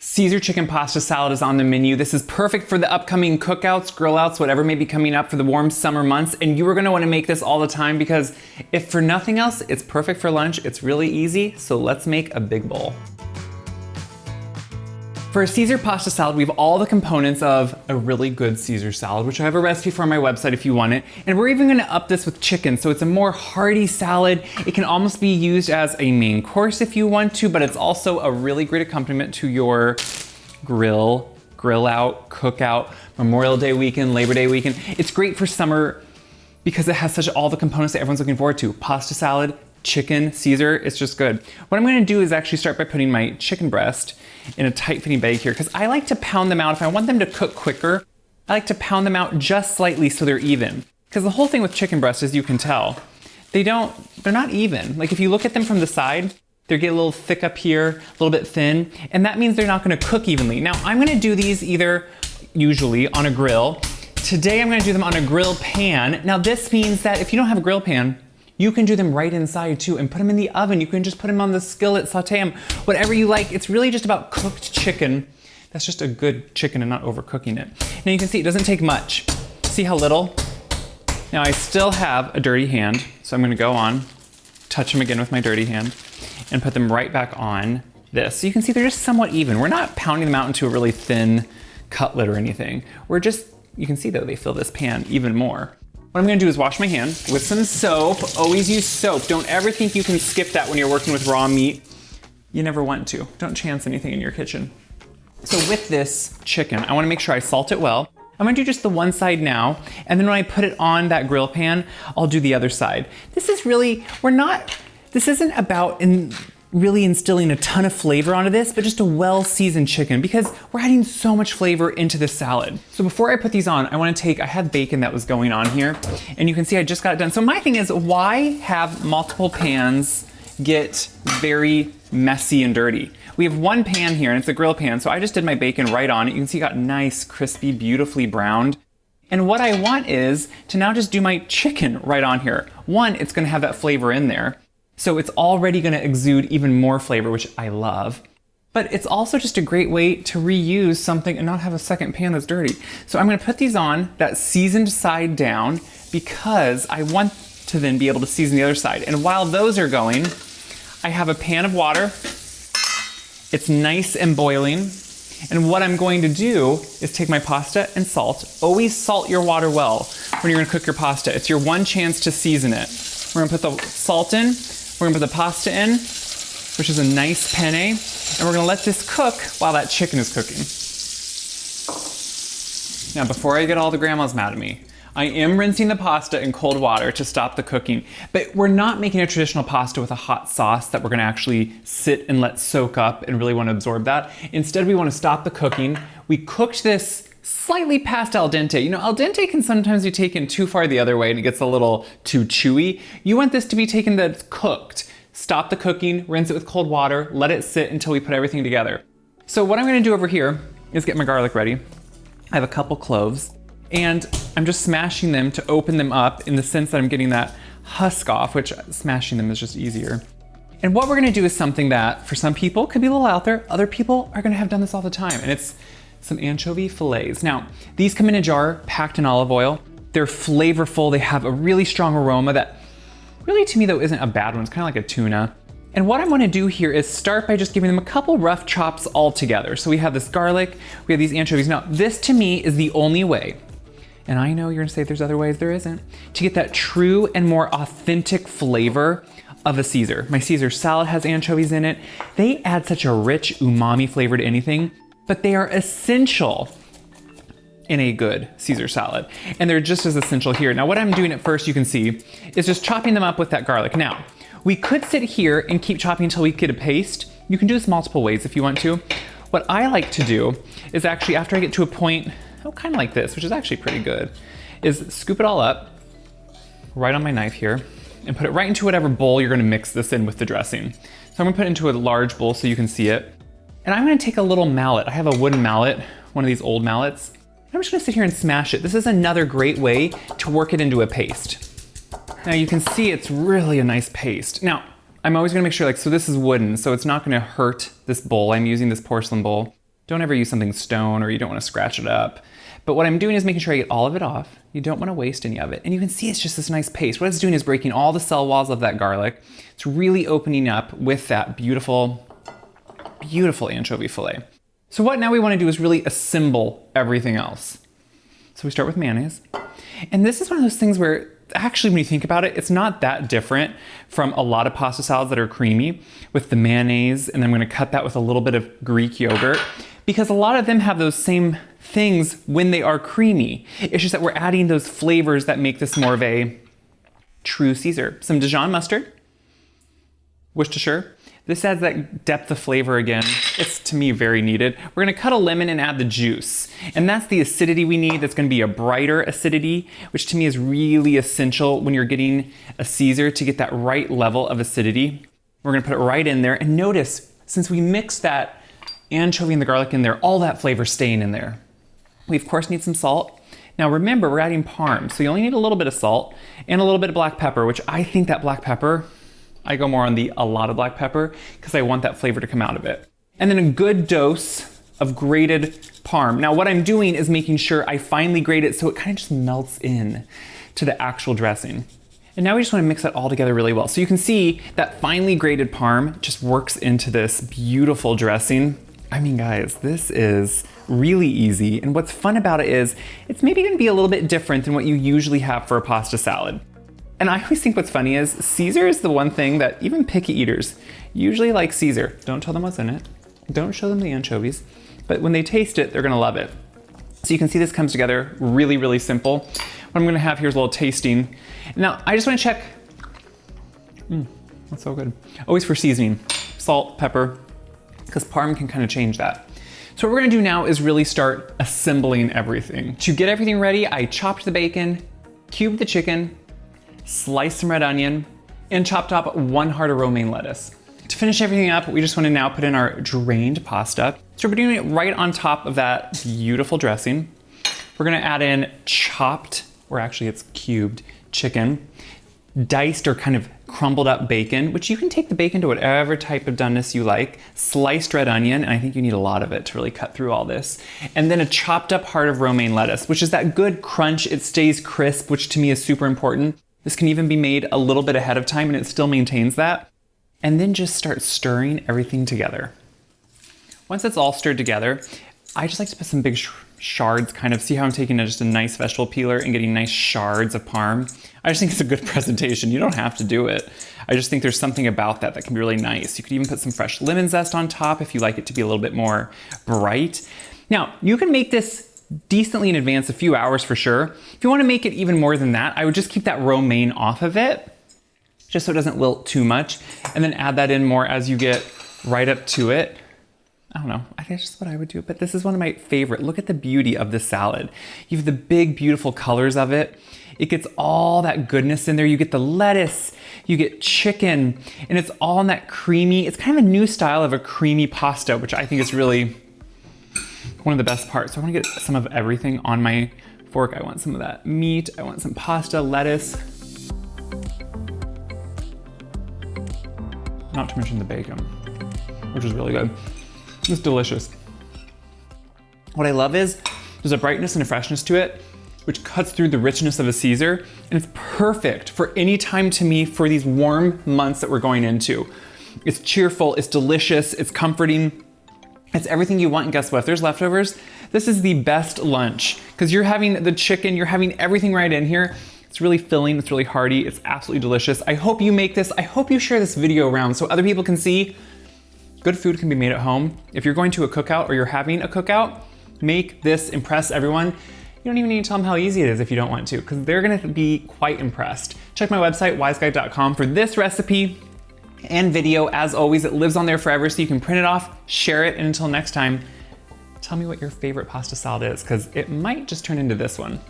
Caesar chicken pasta salad is on the menu. This is perfect for the upcoming cookouts, grill outs, whatever may be coming up for the warm summer months. And you are gonna wanna make this all the time because if for nothing else, it's perfect for lunch. It's really easy, so let's make a big bowl. For a Caesar pasta salad, we have all the components of a really good Caesar salad, which I have a recipe for on my website if you want it. And we're even gonna up this with chicken, so it's a more hearty salad. It can almost be used as a main course if you want to, but it's also a really great accompaniment to your grill out, cookout, Memorial Day weekend, Labor Day weekend. It's great for summer because it has such all the components that everyone's looking forward to. Pasta salad, chicken, Caesar, it's just good. What I'm gonna do is actually start by putting my chicken breast in a tight fitting bag here, because I like to pound them out. If I want them to cook quicker, I like to pound them out just slightly so they're even. Because the whole thing with chicken breast, as you can tell, they're not even. Like if you look at them from the side, they get a little thick up here, a little bit thin, and that means they're not gonna cook evenly. Now I'm gonna do these usually on a grill. Today I'm gonna do them on a grill pan. Now this means that if you don't have a grill pan, you can do them right inside too and put them in the oven. You can just put them on the skillet, saute them, whatever you like. It's really just about cooked chicken. That's just a good chicken and not overcooking it. Now you can see it doesn't take much. See how little? Now I still have a dirty hand, so I'm gonna go on, touch them again with my dirty hand, and put them right back on this. So you can see they're just somewhat even. We're not pounding them out into a really thin cutlet or anything. You can see though, they fill this pan even more. What I'm gonna do is wash my hand with some soap. Always use soap. Don't ever think you can skip that when you're working with raw meat. You never want to. Don't chance anything in your kitchen. So with this chicken, I wanna make sure I salt it well. I'm gonna do just the one side now, and then when I put it on that grill pan, I'll do the other side. This isn't about really instilling a ton of flavor onto this, but just a well-seasoned chicken because we're adding so much flavor into this salad. So before I put these on, I had bacon that was going on here, and you can see I just got it done. So my thing is, why have multiple pans get very messy and dirty? We have one pan here, and it's a grill pan, so I just did my bacon right on it. You can see it got nice, crispy, beautifully browned. And what I want is to now just do my chicken right on here. One, it's gonna have that flavor in there. So it's already gonna exude even more flavor, which I love. But it's also just a great way to reuse something and not have a second pan that's dirty. So I'm gonna put these on that seasoned side down because I want to then be able to season the other side. And while those are going, I have a pan of water. It's nice and boiling. And what I'm going to do is take my pasta and salt. Always salt your water well when you're gonna cook your pasta. It's your one chance to season it. We're gonna put the salt in. We're gonna put the pasta in, which is a nice penne, and we're gonna let this cook while that chicken is cooking. Now, before I get all the grandmas mad at me, I am rinsing the pasta in cold water to stop the cooking, but we're not making a traditional pasta with a hot sauce that we're gonna actually sit and let soak up and really wanna absorb that. Instead, we wanna stop the cooking. We cooked this slightly past al dente. You know, al dente can sometimes be taken too far the other way and it gets a little too chewy. You want this to be taken that's cooked. Stop the cooking, rinse it with cold water, let it sit until we put everything together. So what I'm gonna do over here is get my garlic ready. I have a couple cloves and I'm just smashing them to open them up in the sense that I'm getting that husk off, which smashing them is just easier. And what we're gonna do is something that for some people could be a little out there, other people are gonna have done this all the time, and it's some anchovy fillets. Now, these come in a jar packed in olive oil. They're flavorful. They have a really strong aroma that really to me though isn't a bad one. It's kind of like a tuna. And what I want to do here is start by just giving them a couple rough chops all together. So we have this garlic, we have these anchovies. Now, this to me is the only way, and I know you're gonna say if there's other ways, there isn't, to get that true and more authentic flavor of a Caesar. My Caesar salad has anchovies in it. They add such a rich umami flavor to anything, but they are essential in a good Caesar salad. And they're just as essential here. Now what I'm doing at first, you can see, is just chopping them up with that garlic. Now, we could sit here and keep chopping until we get a paste. You can do this multiple ways if you want to. What I like to do is actually, after I get to a point, kind of like this, which is actually pretty good, is scoop it all up right on my knife here and put it right into whatever bowl you're gonna mix this in with the dressing. So I'm gonna put it into a large bowl so you can see it. And I'm gonna take a little mallet. I have a wooden mallet, one of these old mallets. I'm just gonna sit here and smash it. This is another great way to work it into a paste. Now you can see it's really a nice paste. Now, I'm always gonna make sure, so this is wooden, so it's not gonna hurt this bowl. I'm using this porcelain bowl. Don't ever use something stone or you don't want to scratch it up. But what I'm doing is making sure I get all of it off. You don't want to waste any of it. And you can see it's just this nice paste. What it's doing is breaking all the cell walls of that garlic. It's really opening up with that beautiful, beautiful anchovy fillet. So what now we want to do is really assemble everything else. So we start with mayonnaise. And this is one of those things where actually when you think about it, it's not that different from a lot of pasta salads that are creamy with the mayonnaise. And then I'm going to cut that with a little bit of Greek yogurt because a lot of them have those same things when they are creamy. It's just that we're adding those flavors that make this more of a true Caesar. Some Dijon mustard, Worcestershire. This adds that depth of flavor again. It's, to me, very needed. We're gonna cut a lemon and add the juice. And that's the acidity we need. That's gonna be a brighter acidity, which to me is really essential when you're getting a Caesar to get that right level of acidity. We're gonna put it right in there. And notice, since we mixed that anchovy and the garlic in there, all that flavor staying in there. We of course need some salt. Now remember, we're adding parm, so you only need a little bit of salt and a little bit of black pepper, which I think that black pepper, I go more on a lot of black pepper because I want that flavor to come out of it. And then a good dose of grated parm. Now what I'm doing is making sure I finely grate it so it kind of just melts in to the actual dressing. And now we just want to mix that all together really well. So you can see that finely grated parm just works into this beautiful dressing. I mean, guys, this is really easy. And what's fun about it is it's maybe going to be a little bit different than what you usually have for a pasta salad. And I always think what's funny is Caesar is the one thing that even picky eaters usually like Caesar. Don't tell them what's in it. Don't show them the anchovies. But when they taste it, they're going to love it. So you can see this comes together really, really simple. What I'm going to have here is a little tasting. Now, I just want to check. That's so good. Always for seasoning. Salt, pepper, because parm can kind of change that. So what we're gonna do now is really start assembling everything. To get everything ready, I chopped the bacon, cubed the chicken, sliced some red onion, and chopped up 1 heart of romaine lettuce. To finish everything up, we just wanna now put in our drained pasta. So we're doing it right on top of that beautiful dressing. We're gonna add in chopped, or actually it's cubed, chicken, diced or kind of crumbled up bacon, which you can take the bacon to whatever type of doneness you like, sliced red onion, and I think you need a lot of it to really cut through all this, and then a chopped up heart of romaine lettuce, which is that good crunch, it stays crisp, which to me is super important. This can even be made a little bit ahead of time and it still maintains that. And then just start stirring everything together. Once it's all stirred together, I just like to put some big shards, kind of see how I'm taking just a nice vegetable peeler and getting nice shards of parm. I just think it's a good presentation. You don't have to do it. I just think there's something about that can be really nice. You could even put some fresh lemon zest on top if you like it to be a little bit more bright. Now, you can make this decently in advance, a few hours for sure. If you want to make it even more than that, I would just keep that romaine off of it, just so it doesn't wilt too much, and then add that in more as you get right up to it. I don't know, I think that's just what I would do, but this is one of my favorite. Look at the beauty of this salad. You have the big, beautiful colors of it. It gets all that goodness in there. You get the lettuce, you get chicken, and it's all in that creamy, it's kind of a new style of a creamy pasta, which I think is really one of the best parts. So I wanna get some of everything on my fork. I want some of that meat, I want some pasta, lettuce. Not to mention the bacon, which is really good. It's delicious. What I love is there's a brightness and a freshness to it, which cuts through the richness of a Caesar, and it's perfect for any time to me for these warm months that we're going into. It's cheerful, it's delicious, it's comforting, it's everything you want. And guess what? If there's leftovers, this is the best lunch because you're having the chicken, you're having everything right in here. It's really filling, it's really hearty, it's absolutely delicious. I hope you make this, I hope you share this video around so other people can see good food can be made at home. If you're going to a cookout or you're having a cookout, make this, impress everyone. You don't even need to tell them how easy it is if you don't want to, because they're gonna be quite impressed. Check my website, wyseguide.com, for this recipe and video. As always, it lives on there forever, so you can print it off, share it, and until next time, tell me what your favorite pasta salad is, because it might just turn into this one.